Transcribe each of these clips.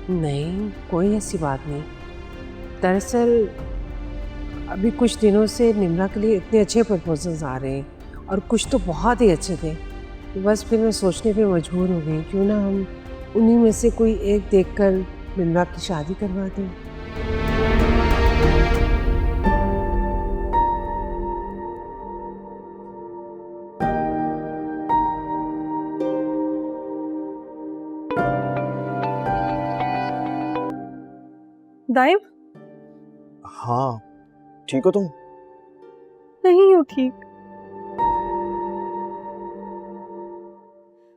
नहीं, कोई ऐसी बात नहीं। दरअसल अभी कुछ दिनों से निम्रा के लिए इतने अच्छे प्रपोजल्स आ रहे हैं और कुछ तो बहुत ही अच्छे थे। बस फिर मैं सोचने पे मजबूर हो गई, क्यों ना हम उन्हीं में से कोई एक देखकर निम्रा की शादी करवा दें। दाइम, हाँ, ठीक हो तुम? नहीं हूँ ठीक।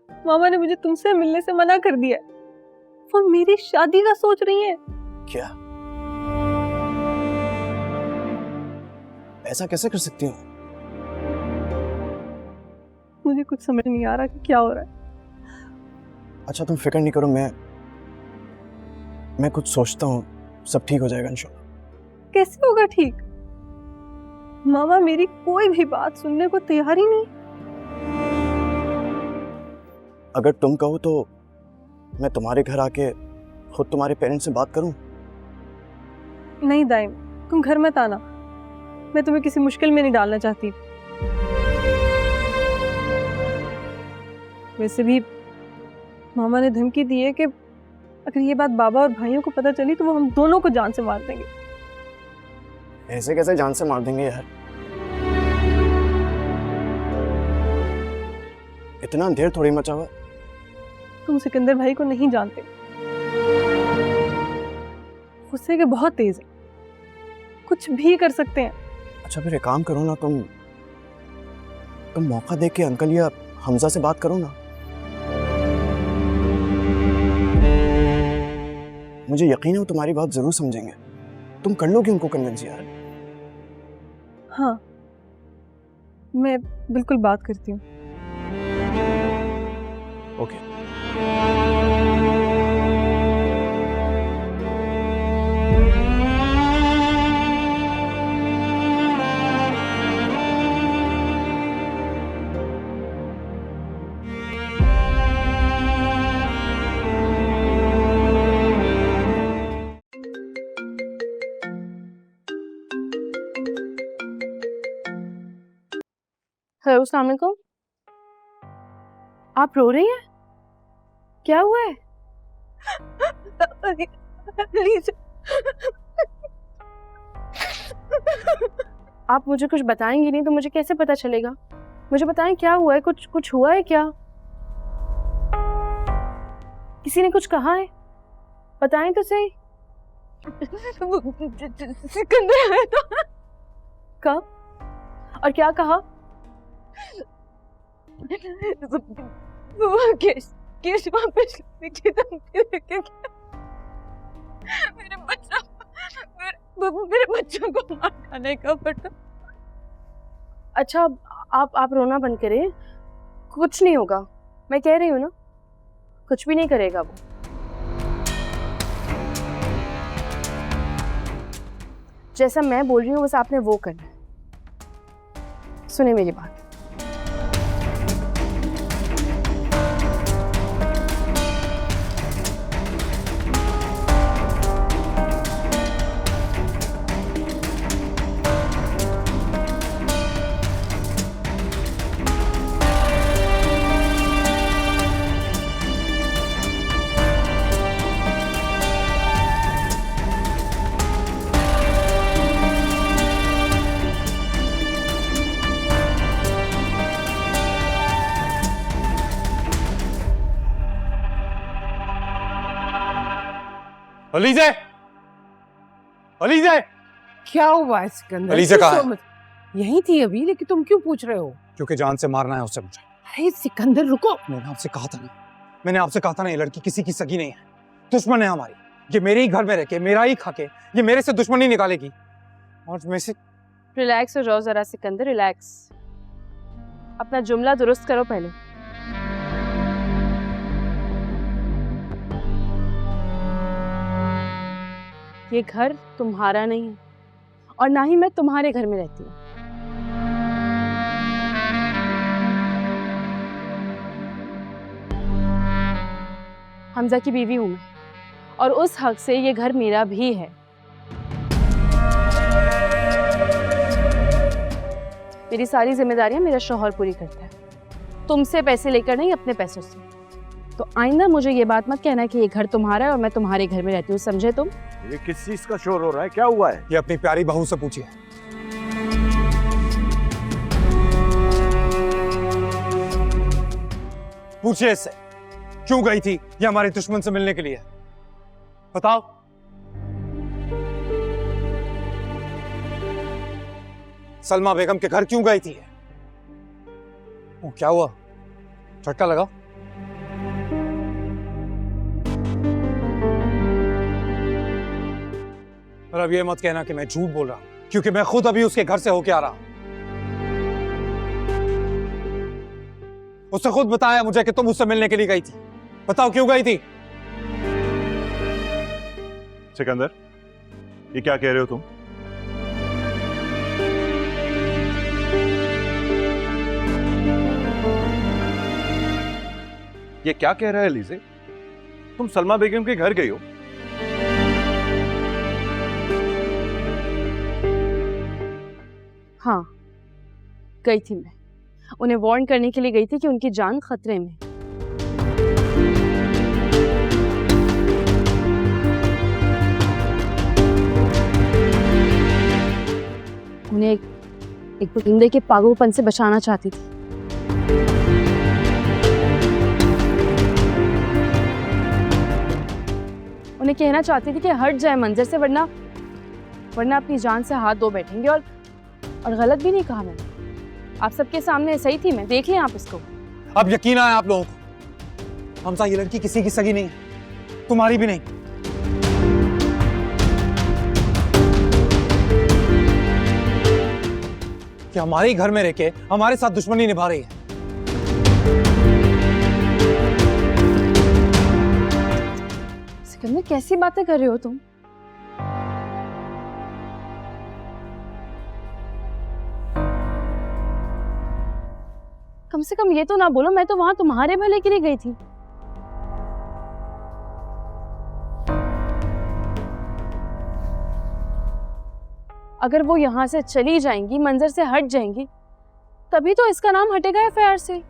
मामा ने मुझे तुमसे मिलने से मना कर दिया। वो मेरी शादी का सोच रही है। क्या? ऐसा कैसे कर सकती हो? मुझे कुछ समझ नहीं आ रहा कि क्या हो रहा है। अच्छा तुम फिक्र नहीं करो, मैं कुछ सोचता हूँ, सब ठीक हो जाएगा इंशाल्लाह। कैसे होगा ठीक? मामा मेरी कोई भी बात सुनने को तैयार ही नहीं। अगर तुम कहो तो मैं तुम्हारे घर आके खुद तुम्हारे पेरेंट्स से बात करूं? नहीं दाइम, तुम घर मत आना। मैं तुम्हें किसी मुश्किल में नहीं डालना चाहती। वैसे भी मामा ने धमकी दी है कि अगर ये बात बाबा और भाइयों को पता चली तो वो हम दोनों को जान से मार देंगे। ऐसे कैसे जान से मार देंगे यार? इतना अंधेर थोड़ी मचा हुआ। तुम सिकंदर भाई को नहीं जानते। गुस्से के बहुत तेज है, कुछ भी कर सकते हैं। अच्छा फिर एक काम करो ना, तुम मौका देख के अंकल या हमजा से बात करो ना। मुझे यकीन है वो तुम्हारी बात जरूर समझेंगे। तुम कर लोगे उनको कन्विंस यार। हाँ, मैं बिल्कुल बात करती हूँ। ओके। हेलो, अस्सलाम वालेकुम। आप रो रही हैं? क्या हुआ है? आप मुझे कुछ बताएंगी नहीं तो मुझे कैसे पता चलेगा? मुझे बताएं क्या हुआ है? कुछ हुआ है क्या? किसी ने कुछ कहा है? बताएं तो सही। सिकंदर आया था। कब और क्या कहा? केश वापस लेने की धमकी देके मेरे बच्चों को मार खाने का पड़ा। अच्छा, आप रोना बंद करें। कुछ नहीं होगा, मैं कह रही हूँ ना, कुछ भी नहीं करेगा वो। जैसा मैं बोल रही हूँ बस आपने वो करना है। सुने मेरी बात। अलीज़ा, अलीज़ा, क्या हुआ है सिकंदर? अलीज़ा कहाँ है? यहीं थी अभी, लेकिन तुम क्यों पूछ रहे हो? क्योंकि जान से मारना है उससे मुझे। अरे सिकंदर रुको। मैंने आपसे कहा था ना, ये लड़की किसी की सगी नहीं है, दुश्मन है हमारी। ये मेरे ही घर में रह के, मेरा ही खा के, ये मेरे से दुश्मनी निकालेगी। और मैं से रिलैक्स हो जाओ जरा सिकंदर, रिलैक्स। अपना जुमला दुरुस्त करो पहले। ये घर तुम्हारा नहीं है और ना ही मैं तुम्हारे घर में रहती हूँ। हमजा की बीवी हूं मैं और उस हक से ये घर मेरा भी है। मेरी सारी जिम्मेदारियां मेरा शौहर पूरी करता है, तुमसे पैसे लेकर नहीं, अपने पैसों से। तो आइंदा मुझे ये बात मत कहना कि ये घर तुम्हारा है और मैं तुम्हारे घर में रहती हूँ, समझे तुम? ये किस चीज का शोर हो रहा है? क्या हुआ है? ये अपनी प्यारी बहू से पूछिए। पूछिए इससे क्यों गई थी ये हमारे दुश्मन से मिलने के लिए। बताओ। सलमा बेगम के घर क्यों गई थी? वो क्या हुआ? झटका लगा? और अब ये मत कहना कि मैं झूठ बोल रहा हूं, क्योंकि मैं खुद अभी उसके घर से होके आ रहा हूं। उसने खुद बताया मुझे कि तुम उससे मिलने के लिए गई थी। बताओ क्यों गई थी? सिकंदर, ये क्या कह रहे हो तुम? ये क्या कह रहा है लीजे? तुम सलमा बेगम के घर गई हो? हाँ, गई थी मैं। उन्हें वार्न करने के लिए गई थी कि उनकी जान खतरे में। उन्हें एक परिंदे के पागलपन से बचाना चाहती थी। उन्हें कहना चाहती थी कि हट जाए मंजर से, वरना अपनी जान से हाथ धो बैठेंगे। और गलत भी नहीं कहा मैंने, आप सबके सामने सही थी मैं, देखिए आप इसको। अब यकीन आया आप लोगों को? हमसा, ये लड़की किसी की सगी नहीं है, तुम्हारी भी नहीं। कि हमारे घर में रह के हमारे साथ दुश्मनी निभा रही है। सिकंदर, कैसी बातें कर रहे हो तुम? कम से कम ये तो ना बोलो मैं तो वहां तुम्हारे भले के लिए गई थी। अगर वो यहां से चली जाएंगी, मंजर से हट जाएंगी, तभी तो इसका नाम हटेगा एफआईआर से।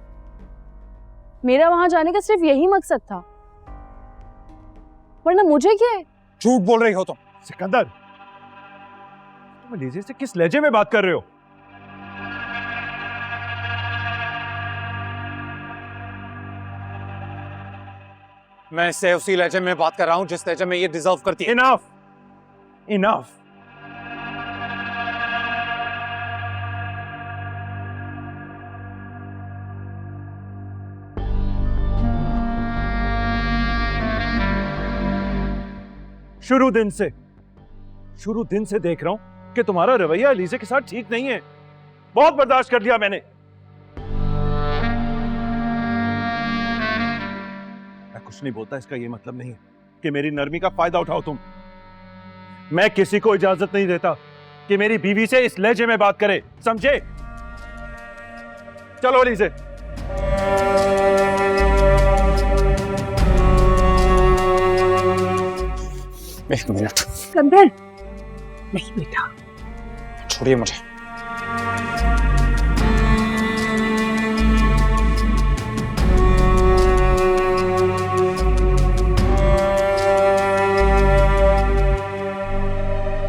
मेरा वहां जाने का सिर्फ यही मकसद था, वरना मुझे क्या है? झूठ बोल रही हो तुम। सिकंदर, तुम लीजे से किस लहजे में बात कर रहे हो? मैं इससे उसी लहजे में बात कर रहा हूं जिस लहजे में ये डिजर्व करती है। Enough, enough. शुरू दिन से देख रहा हूं कि तुम्हारा रवैया लीजे के साथ ठीक नहीं है। बहुत बर्दाश्त कर लिया मैंने। मैं कुछ नहीं बोलता, इसका ये मतलब नहीं है कि मेरी नरमी का फायदा उठाओ तुम। मैं किसी को इजाजत नहीं देता कि मेरी बीवी से इस लहजे में बात करे, समझे? चलो लीजे। एक मिनट। सिकंदर, नहीं बेटा, छोड़िए मुझे।